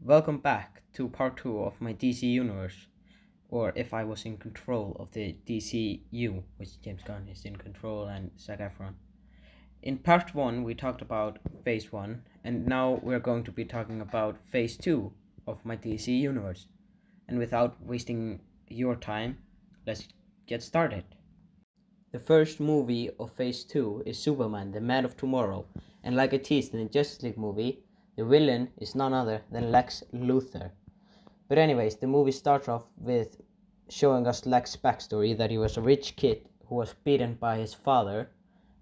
Welcome back to part 2 of my DC universe, or if I was in control of the DCU, which James Gunn is in control and Zac Efron. In part 1 we talked about phase 1, and now we're going to be talking about phase 2 of my DC universe. And without wasting your time, let's get started. The first movie of phase 2 is Superman, the Man of Tomorrow, and like I teased in the Justice League movie, the villain is none other than Lex Luthor. But anyways, the movie starts off with showing us Lex's backstory, that he was a rich kid who was beaten by his father.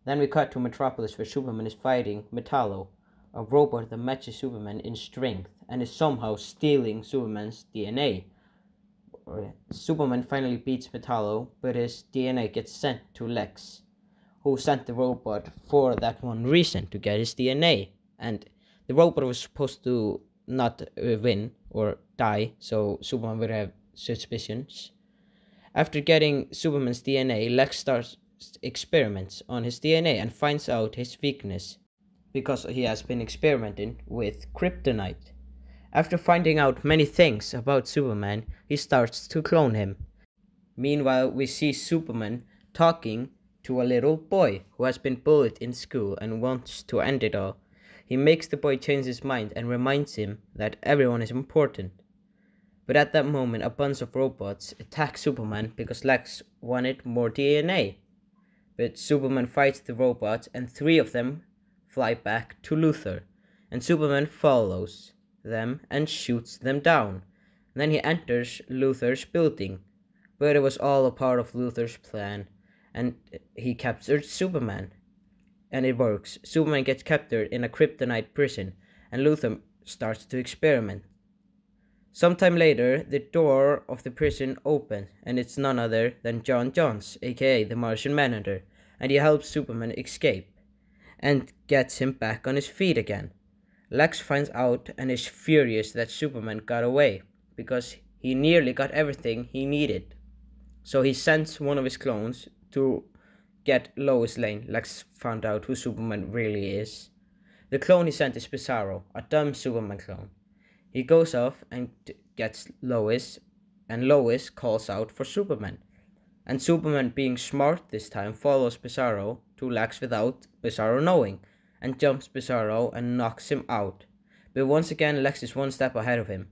Then we cut to Metropolis where Superman is fighting Metallo, a robot that matches Superman in strength and is somehow stealing Superman's DNA. Superman finally beats Metallo, but his DNA gets sent to Lex, who sent the robot for that one reason, to get his DNA. And the robot was supposed to not win or die, so Superman would have suspicions. After getting Superman's DNA, Lex starts experiments on his DNA and finds out his weakness, because he has been experimenting with kryptonite. After finding out many things about Superman, he starts to clone him. Meanwhile, we see Superman talking to a little boy who has been bullied in school and wants to end it all. He makes the boy change his mind and reminds him that everyone is important. But at that moment, a bunch of robots attack Superman because Lex wanted more DNA. But Superman fights the robots and 3 of them fly back to Luthor. And Superman follows them and shoots them down. And then he enters Luthor's building. But it was all a part of Luthor's plan, and he captured Superman. And it works. Superman gets captured in a kryptonite prison, and Luthor starts to experiment. Sometime later, the door of the prison opens, and it's none other than John Jones, aka the Martian Manhunter, and he helps Superman escape, and gets him back on his feet again. Lex finds out and is furious that Superman got away, because he nearly got everything he needed. So he sends one of his clones to get Lois Lane. Lex found out who Superman really is. The clone he sent is Bizarro, a dumb Superman clone. He goes off and gets Lois, and Lois calls out for Superman. And Superman, being smart this time, follows Bizarro to Lex without Bizarro knowing, and jumps Bizarro and knocks him out. But once again, Lex is one step ahead of him.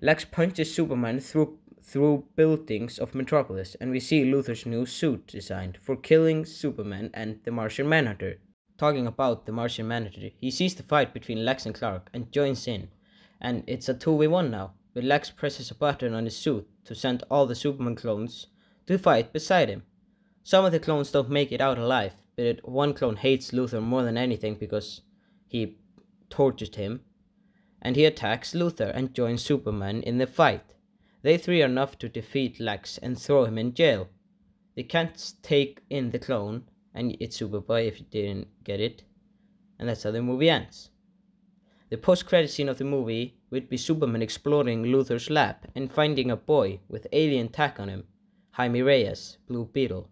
Lex punches Superman through buildings of Metropolis, and we see Luthor's new suit designed for killing Superman and the Martian Manhunter. Talking about the Martian Manhunter, he sees the fight between Lex and Clark and joins in, and it's a 2v1 now, but Lex presses a button on his suit to send all the Superman clones to fight beside him. Some of the clones don't make it out alive, but one clone hates Luthor more than anything because he tortured him, and he attacks Luthor and joins Superman in the fight. They 3 are enough to defeat Lex and throw him in jail. They can't take in the clone, and it's Superboy if you didn't get it. And that's how the movie ends. The post-credit scene of the movie would be Superman exploring Luthor's lab and finding a boy with alien tech on him, Jaime Reyes, Blue Beetle.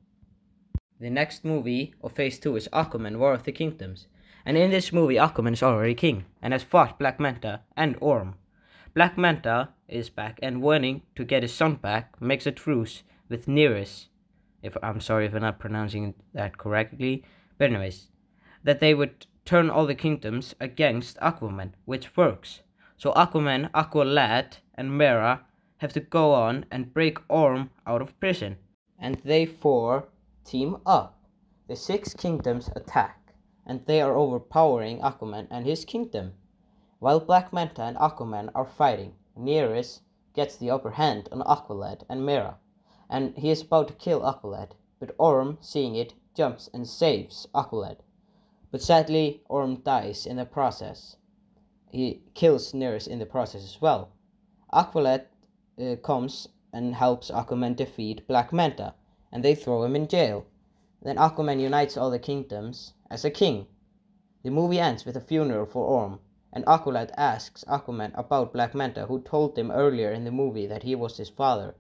The next movie of phase 2 is Aquaman, War of the Kingdoms. And in this movie, Aquaman is already king and has fought Black Manta and Orm. Black Manta is back and wanting to get his son back makes a truce with Nereus, I'm sorry if I'm not pronouncing that correctly, but anyways, that they would turn all the kingdoms against Aquaman, which works. So Aquaman, Aqualad, and Mera have to go on and break Orm out of prison, and they 4 team up. The 6 kingdoms attack, and they are overpowering Aquaman and his kingdom. While Black Manta and Aquaman are fighting, Nereus gets the upper hand on Aqualad and Mera, and he is about to kill Aqualad, but Orm, seeing it, jumps and saves Aqualad. But sadly, Orm dies in the process. He kills Nereus in the process as well. Aqualad comes and helps Aquaman defeat Black Manta, and they throw him in jail. Then Aquaman unites all the kingdoms as a king. The movie ends with a funeral for Orm, and Aqualad asks Aquaman about Black Manta, who told him earlier in the movie that he was his father.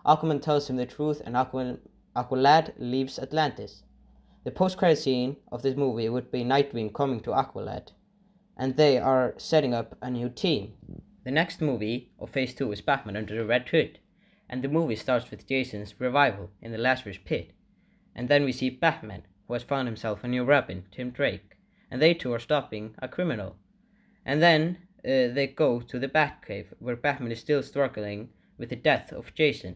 Aquaman tells him the truth, and Aqualad leaves Atlantis. The post-credit scene of this movie would be Nightwing coming to Aqualad, and they are setting up a new team. The next movie of Phase 2 is Batman Under the Red Hood, and the movie starts with Jason's revival in the Lazarus Pit. And then we see Batman, who has found himself a new Robin, Tim Drake, and they two are stopping a criminal. And then they go to the Batcave, where Batman is still struggling with the death of Jason.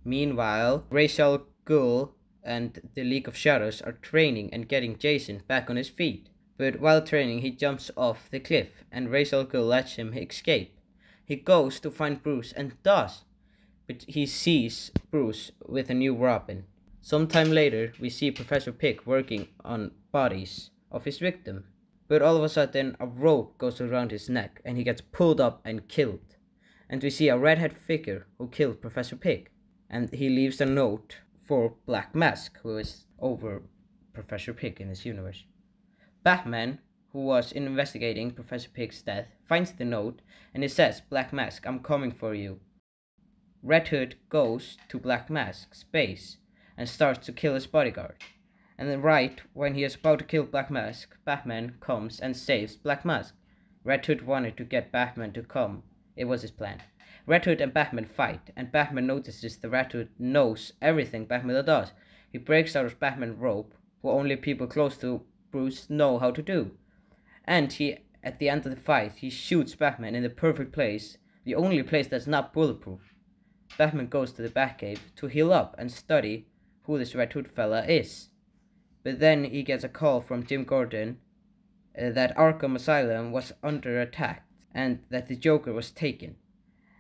Meanwhile, Ra's al Ghul and the League of Shadows are training and getting Jason back on his feet. But while training, he jumps off the cliff, and Ra's al Ghul lets him escape. He goes to find Bruce and does, but he sees Bruce with a new Robin. Sometime later, we see Professor Pig working on bodies of his victim. But all of a sudden, a rope goes around his neck, and he gets pulled up and killed. And we see a redhead figure who killed Professor Pig. And he leaves a note for Black Mask, who is over Professor Pig in this universe. Batman, who was investigating Professor Pig's death, finds the note, and it says, "Black Mask, I'm coming for you." Red Hood goes to Black Mask's base and starts to kill his bodyguard. And then right when he is about to kill Black Mask, Batman comes and saves Black Mask. Red Hood wanted to get Batman to come. It was his plan. Red Hood and Batman fight, and Batman notices the Red Hood knows everything Batman does. He breaks out of Batman's rope, who only people close to Bruce know how to do. And at the end of the fight, he shoots Batman in the perfect place, the only place that's not bulletproof. Batman goes to the Batcave to heal up and study who this Red Hood fella is. But then he gets a call from Jim Gordon that Arkham Asylum was under attack and that the Joker was taken.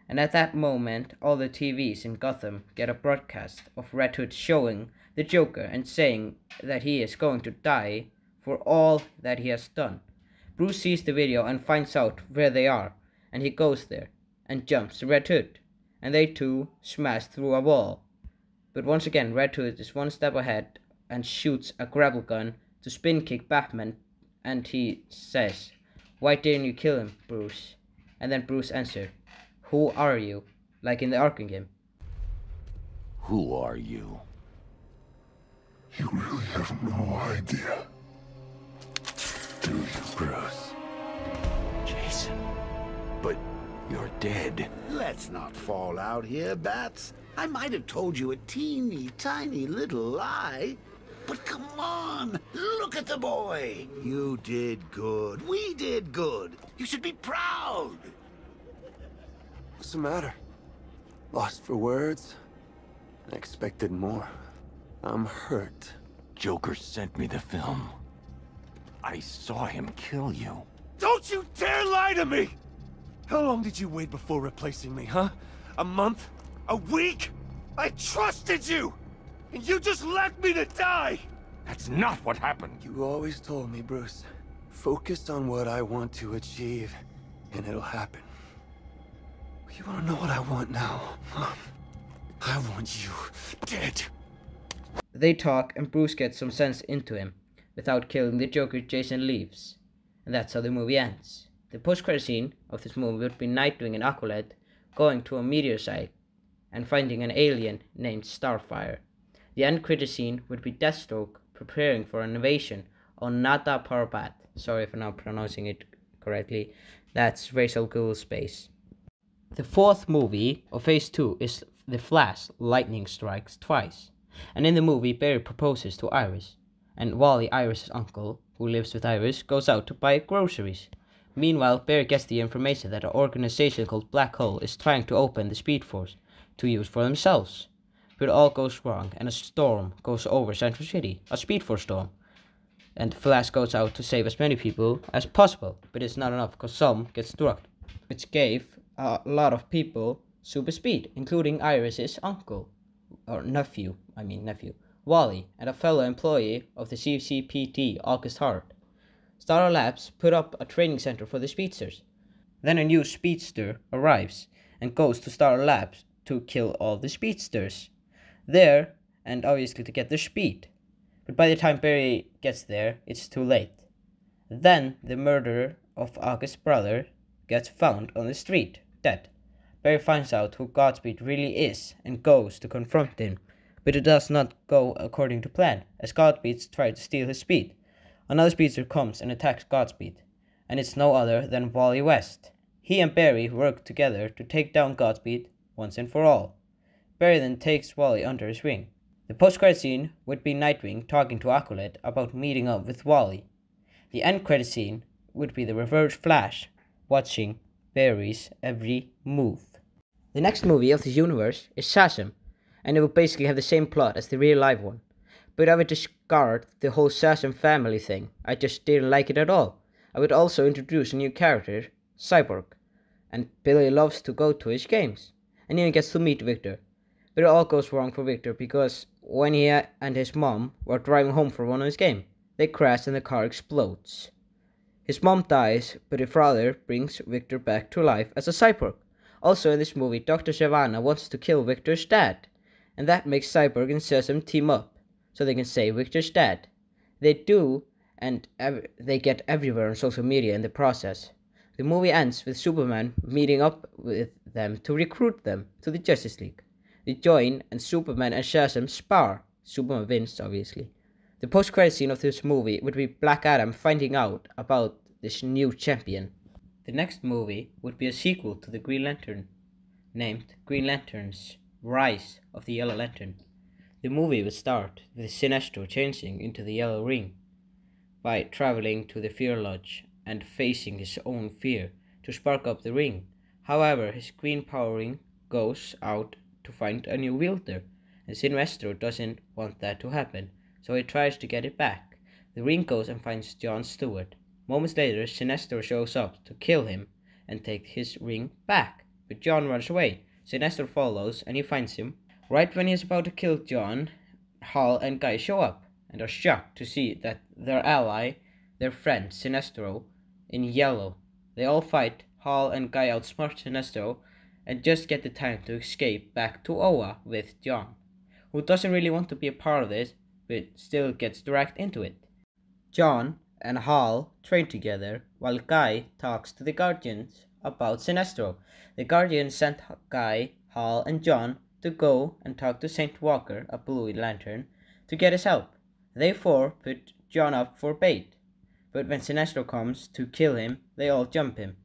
And at that moment, all the TVs in Gotham get a broadcast of Red Hood showing the Joker and saying that he is going to die for all that he has done. Bruce sees the video and finds out where they are, and he goes there and jumps Red Hood, and they two smash through a wall. But once again, Red Hood is one step ahead and shoots a grapple gun to spin kick Batman, and he says, "Why didn't you kill him, Bruce?" And then Bruce answers, "Who are you?" Like in the Arkham game. Who are you? You really have no idea, do you, Bruce? Jason. But you're dead. Let's not fall out here, Bats. I might have told you a teeny tiny little lie. But come on, look at the boy. You did good. We did good. You should be proud. What's the matter? Lost for words? I expected more. I'm hurt. Joker sent me the film. I saw him kill you. Don't you dare lie to me! How long did you wait before replacing me, huh? A month? A week? I trusted you! And you just left me to die! That's not what happened. You always told me, Bruce. Focus on what I want to achieve, and it'll happen. You wanna know what I want now, huh? I want you dead. They talk, and Bruce gets some sense into him. Without killing the Joker, Jason leaves. And that's how the movie ends. The post-credit scene of this movie would be Nightwing and Aquaman going to a meteor site and finding an alien named Starfire. The end credit scene would be Deathstroke preparing for an invasion on Nada Parbat. Sorry for not pronouncing it correctly. That's Ra's al Ghul's base. The fourth movie of Phase 2 is The Flash Lightning Strikes Twice. And in the movie, Barry proposes to Iris. And Wally, Iris' uncle, who lives with Iris, goes out to buy groceries. Meanwhile, Barry gets the information that an organization called Black Hole is trying to open the Speed Force to use for themselves. But all goes wrong, and a storm goes over Central City, a Speed Force storm. And Flash goes out to save as many people as possible, but it's not enough because some get struck, which gave a lot of people super speed, including Iris' uncle, or nephew, Wally, and a fellow employee of the CCPT, August Hart. Star Labs put up a training center for the speedsters. Then a new speedster arrives and goes to Star Labs to kill all the speedsters there, and obviously to get their speed. But by the time Barry gets there, it's too late. Then the murderer of August's brother gets found on the street, dead. Barry finds out who Godspeed really is and goes to confront him, but it does not go according to plan, as Godspeed tries to steal his speed. Another speedster comes and attacks Godspeed, and it's no other than Wally West. He and Barry work together to take down Godspeed once and for all. Barry then takes Wally under his wing. The post-credit scene would be Nightwing talking to Aquaman about meeting up with Wally. The end credit scene would be the reverse Flash watching Barry's every move. The next movie of this universe is Shazam, and it will basically have the same plot as the real life one. But I would discard the whole Shazam family thing. I just didn't like it at all. I would also introduce a new character, Cyborg, and Billy loves to go to his games, and even gets to meet Victor. But it all goes wrong for Victor because when he and his mom were driving home from one of his games, they crash and the car explodes. His mom dies, but his father brings Victor back to life as a cyborg. Also in this movie, Dr. Sivana wants to kill Victor's dad, and that makes Cyborg and Shazam team up, so they can save Victor's dad. They do, and they get everywhere on social media in the process. The movie ends with Superman meeting up with them to recruit them to the Justice League. They join, and Superman and Shazam spar. Superman wins, obviously. The post-credit scene of this movie would be Black Adam finding out about this new champion. The next movie would be a sequel to the Green Lantern, named Green Lantern's Rise of the Yellow Lantern. The movie would start with Sinestro changing into the Yellow Ring by traveling to the Fear Lodge and facing his own fear to spark up the ring. However, his green power ring goes out to find a new wielder, and Sinestro doesn't want that to happen, so he tries to get it back. The ring goes and finds Jon Stewart. Moments later, Sinestro shows up to kill him and take his ring back, but Jon runs away. Sinestro follows and he finds him. Right when he is about to kill Jon, Hal and Guy show up and are shocked to see that their ally, their friend Sinestro, in yellow. They all fight. Hal and Guy outsmart Sinestro and just get the time to escape back to Oa with Jon, who doesn't really want to be a part of this, but still gets dragged into it. Jon and Hal train together, while Guy talks to the Guardians about Sinestro. The Guardians sent Guy, Hal, and Jon to go and talk to Saint Walker, a Blue Lantern, to get his help. They four put Jon up for bait, but when Sinestro comes to kill him, they all jump him,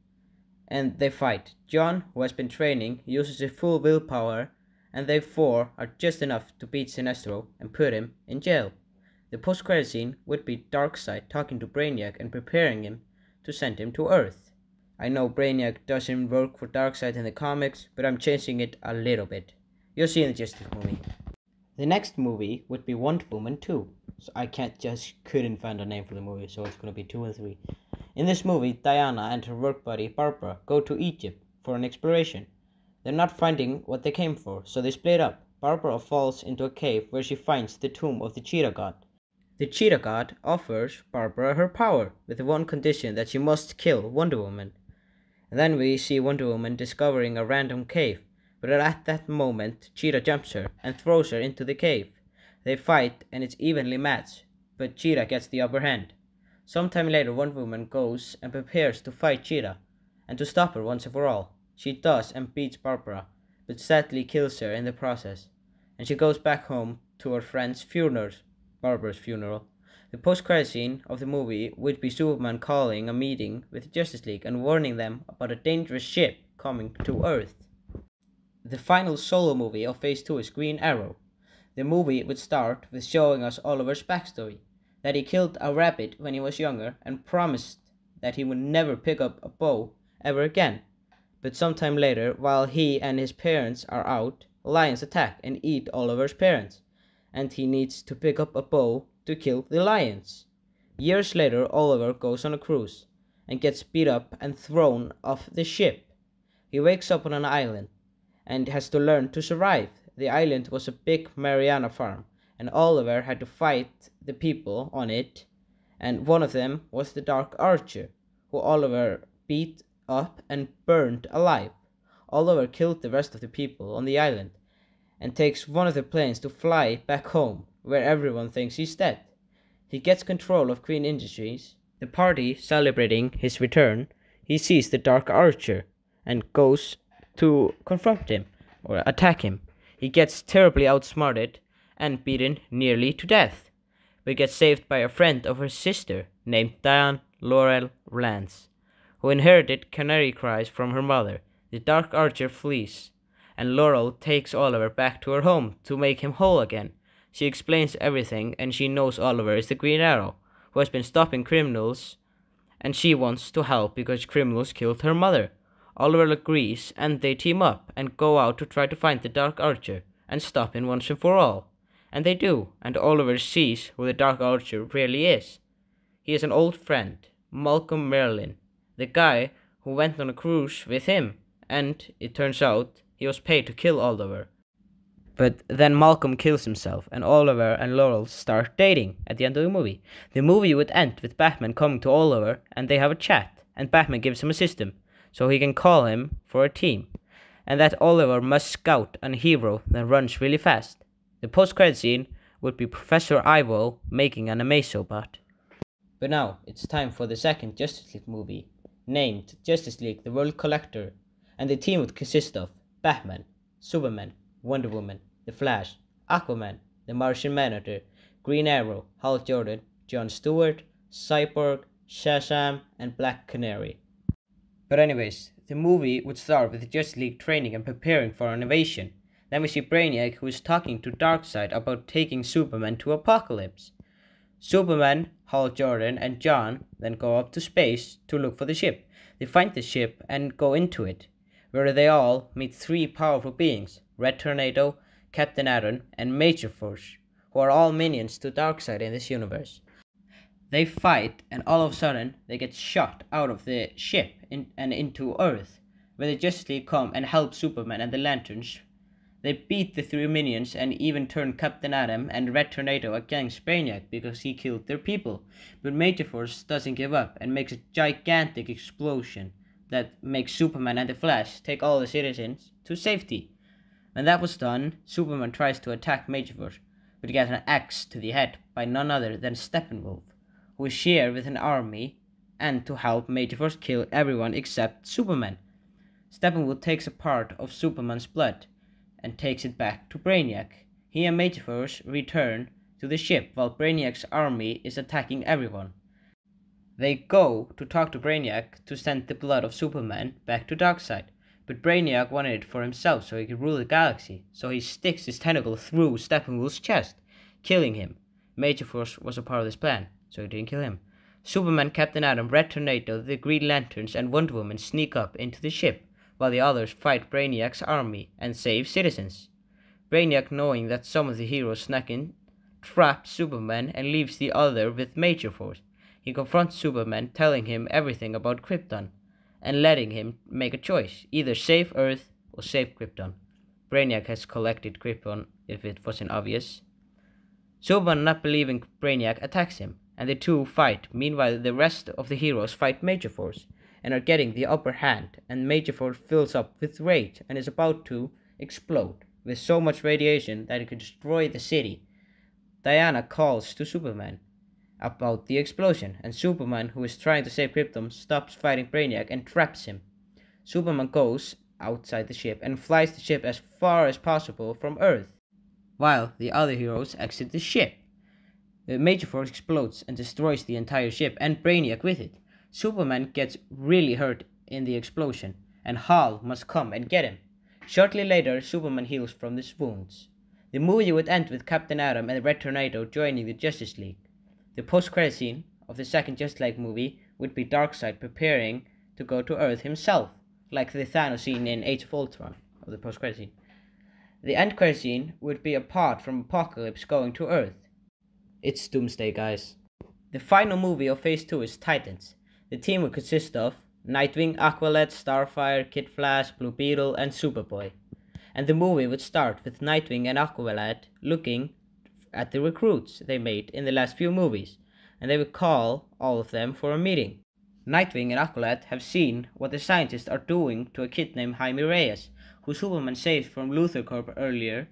and they fight. Jon, who has been training, uses his full willpower, and they four are just enough to beat Sinestro and put him in jail. The post-credit scene would be Darkseid talking to Brainiac and preparing him to send him to Earth. I know Brainiac doesn't work for Darkseid in the comics, but I'm changing it a little bit. You'll see in the Justice movie. The next movie would be Wonder Woman 2. So I couldn't find a name for the movie, so it's gonna be 2 and 3. In this movie, Diana and her work buddy Barbara go to Egypt for an exploration. They're not finding what they came for, so they split up. Barbara falls into a cave where she finds the tomb of the Cheetah God. The Cheetah God offers Barbara her power, with the one condition that she must kill Wonder Woman. And then we see Wonder Woman discovering a random cave, but at that moment, Cheetah jumps her and throws her into the cave. They fight and it's evenly matched, but Cheetah gets the upper hand. Sometime later, Wonder Woman goes and prepares to fight Cheetah, and to stop her once and for all. She does and beats Barbara, but sadly kills her in the process, and she goes back home to her friend's funeral, Barbara's funeral. The post-credit scene of the movie would be Superman calling a meeting with the Justice League and warning them about a dangerous ship coming to Earth. The final solo movie of Phase 2 is Green Arrow. The movie would start with showing us Oliver's backstory, that he killed a rabbit when he was younger and promised that he would never pick up a bow ever again. But sometime later, while he and his parents are out, lions attack and eat Oliver's parents, and he needs to pick up a bow to kill the lions. Years later, Oliver goes on a cruise and gets beat up and thrown off the ship. He wakes up on an island and has to learn to survive. The island was a big Mariana farm, and Oliver had to fight the people on it, and one of them was the Dark Archer, who Oliver beat up and burned alive. Oliver killed the rest of the people on the island and takes one of the planes to fly back home, where everyone thinks he's dead. He gets control of Queen Industries. The party celebrating his return, he sees the Dark Archer and goes to confront him or attack him. He gets terribly outsmarted and beaten nearly to death, but gets saved by a friend of her sister named Diane Laurel Lance, who inherited canary cries from her mother. The Dark Archer flees, and Laurel takes Oliver back to her home to make him whole again. She explains everything, and she knows Oliver is the Green Arrow, who has been stopping criminals, and she wants to help because criminals killed her mother. Oliver agrees, and they team up and go out to try to find the Dark Archer and stop him once and for all. And they do, and Oliver sees who the Dark Archer really is. He is an old friend, Malcolm Merlin, the guy who went on a cruise with him, and it turns out he was paid to kill Oliver. But then Malcolm kills himself, and Oliver and Laurel start dating at the end of the movie. The movie would end with Batman coming to Oliver, and they have a chat, and Batman gives him a system, so he can call him for a team, and that Oliver must scout a hero that runs really fast. The post-credit scene would be Professor Ivo making an Amazobot. But now, it's time for the second Justice League movie, named Justice League The World Collector, and the team would consist of Batman, Superman, Wonder Woman, The Flash, Aquaman, The Martian Manhunter, Green Arrow, Hal Jordan, Jon Stewart, Cyborg, Shazam, and Black Canary. But anyways, the movie would start with the Justice League training and preparing for an invasion. Then we see Brainiac, who is talking to Darkseid about taking Superman to Apocalypse. Superman, Hal Jordan, and John then go up to space to look for the ship. They find the ship and go into it, where they all meet three powerful beings, Red Tornado, Captain Atom, and Major Force, who are all minions to Darkseid in this universe. They fight, and all of a sudden, they get shot out of the ship and into Earth, where the Justice League come and help Superman and the Lanterns. They beat the three minions and even turn Captain Atom and Red Tornado against Brainiac because he killed their people. But Major Force doesn't give up and makes a gigantic explosion that makes Superman and the Flash take all the citizens to safety. When that was done, Superman tries to attack Major Force, but he gets an axe to the head by none other than Steppenwolf, who is here with an army and to help Major Force kill everyone except Superman. Steppenwolf takes a part of Superman's blood and takes it back to Brainiac. He and Major Force return to the ship while Brainiac's army is attacking everyone. They go to talk to Brainiac to send the blood of Superman back to Darkseid, but Brainiac wanted it for himself so he could rule the galaxy, so he sticks his tentacle through Steppenwolf's chest, killing him. Major Force was a part of this plan, so he didn't kill him. Superman, Captain Atom, Red Tornado, the Green Lanterns, and Wonder Woman sneak up into the ship, while the others fight Brainiac's army and save citizens. Brainiac, knowing that some of the heroes snuck in, traps Superman and leaves the other with Major Force. He confronts Superman, telling him everything about Krypton, and letting him make a choice, either save Earth or save Krypton. Brainiac has collected Krypton if it wasn't obvious. Superman, not believing Brainiac, attacks him, and the two fight. Meanwhile, the rest of the heroes fight Major Force and are getting the upper hand, and Major Force fills up with rage and is about to explode with so much radiation that it could destroy the city. Diana calls to Superman about the explosion, and Superman, who is trying to save Krypton, stops fighting Brainiac and traps him. Superman goes outside the ship and flies the ship as far as possible from Earth, while the other heroes exit the ship. The Major Force explodes and destroys the entire ship and Brainiac with it. Superman gets really hurt in the explosion, and Hal must come and get him. Shortly later, Superman heals from his wounds. The movie would end with Captain Atom and Red Tornado joining the Justice League. The post-credit scene of the second Justice League movie would be Darkseid preparing to go to Earth himself, like the Thanos scene in Age of Ultron of the post-credit scene. The end credit scene would be apart from Apocalypse going to Earth. It's Doomsday, guys. The final movie of Phase 2 is Titans. The team would consist of Nightwing, Aqualad, Starfire, Kid Flash, Blue Beetle, and Superboy. And the movie would start with Nightwing and Aqualad looking at the recruits they made in the last few movies, and they would call all of them for a meeting. Nightwing and Aqualad have seen what the scientists are doing to a kid named Jaime Reyes, who Superman saved from Luthor Corp earlier,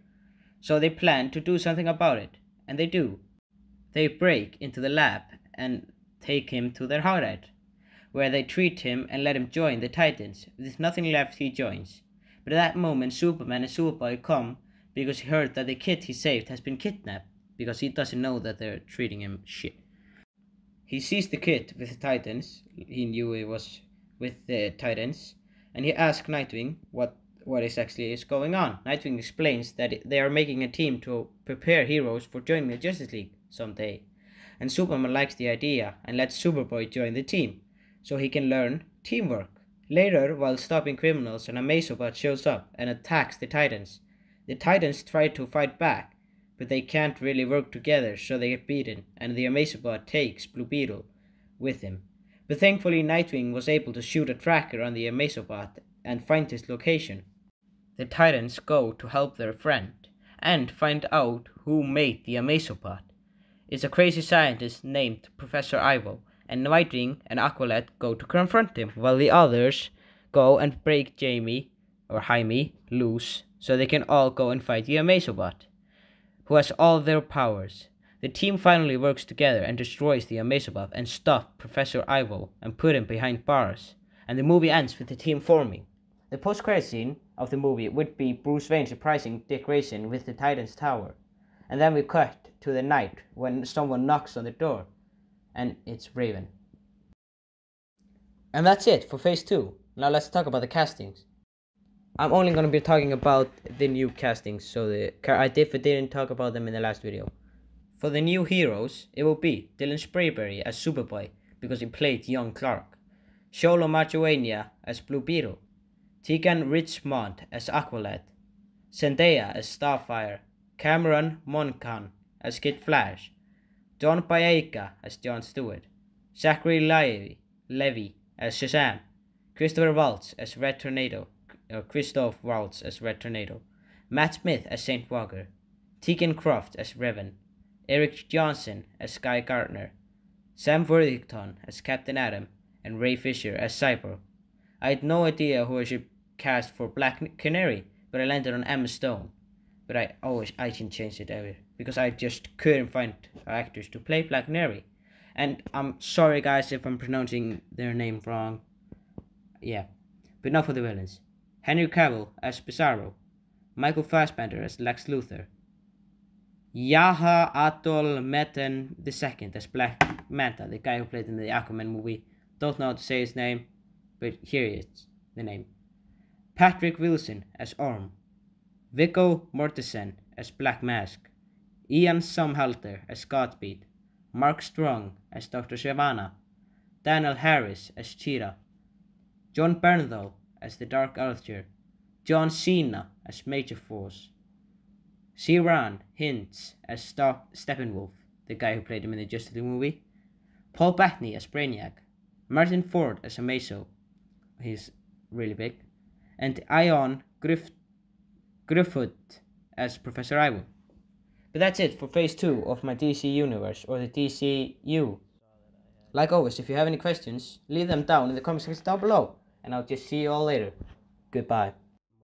so they plan to do something about it, and they do. They break into the lab and take him to their hideout, where they treat him and let him join the Titans. With nothing left, he joins. But at that moment, Superman and Superboy come because he heard that the kid he saved has been kidnapped, because he doesn't know that they're treating him shit. He sees the kid with the Titans. He knew it was with the Titans, and he asks Nightwing what exactly is going on. Nightwing explains that they are making a team to prepare heroes for joining the Justice League someday, and Superman likes the idea and lets Superboy join the team, so he can learn teamwork. Later, while stopping criminals, an Amazobot shows up and attacks the Titans. The Titans try to fight back, but they can't really work together, so they get beaten, and the Amazobot takes Blue Beetle with him. But thankfully, Nightwing was able to shoot a tracker on the Amazobot and find his location. The Titans go to help their friend and find out who made the Amazobot. It's a crazy scientist named Professor Ivo, and Nightwing and Aqualad go to confront him, while the others go and break Jaime loose so they can all go and fight the Amazobot, who has all their powers. The team finally works together and destroys the Amazobot and stops Professor Ivo and put him behind bars, and the movie ends with the team forming. The post-credit scene of the movie would be Bruce Wayne surprising Dick Grayson with the Titan's tower, and then we cut to the night when someone knocks on the door, and it's Raven. And that's it for Phase 2. Now let's talk about the castings. I'm only going to be talking about the new castings, so I didn't talk about them in the last video. For the new heroes, it will be Dylan Sprayberry as Superboy, because he played young Clark, Sholo Machuania as Blue Beetle, Tegan Richmond as Aqualad, Zendaya as Starfire, Cameron Monaghan as Kid Flash, John Boyega as Jon Stewart, Zachary Levy as Shazam, Christoph Waltz as Red Tornado, Matt Smith as Saint Walker, Tegan Croft as Revan, Eric Johnson as Guy Gardner, Sam Worthington as Captain Atom, and Ray Fisher as Cyborg. I had no idea who I should cast for Black Canary, but I landed on Emma Stone. But I can change it ever, because I just couldn't find actors to play Black Canary. And I'm sorry guys if I'm pronouncing their name wrong. Yeah. But now for the villains. Henry Cavill as Bizarro, Michael Fassbender as Lex Luthor, Yaha Atol Meten II as Black Manta, the guy who played in the Aquaman movie. Don't know how to say his name, but here is the name. Patrick Wilson as Orm, Viggo Mortensen as Black Mask, Ian Somerhalder as Godspeed, Mark Strong as Dr. Shyvana, Daniel Harris as Cheetah, John Bernthal as the Dark Archer, John Cena as Major Force, Ciaran Hinds as Steppenwolf, the guy who played him in the Justice League movie, Paul Bettany as Brainiac, Martin Ford as Amazo, he's really big, and Ion Griffith as Professor Ivo. But that's it for Phase 2 of my DC Universe, or the DCU. Like always, if you have any questions, leave them down in the comment section down below, and I'll just see you all later. Goodbye.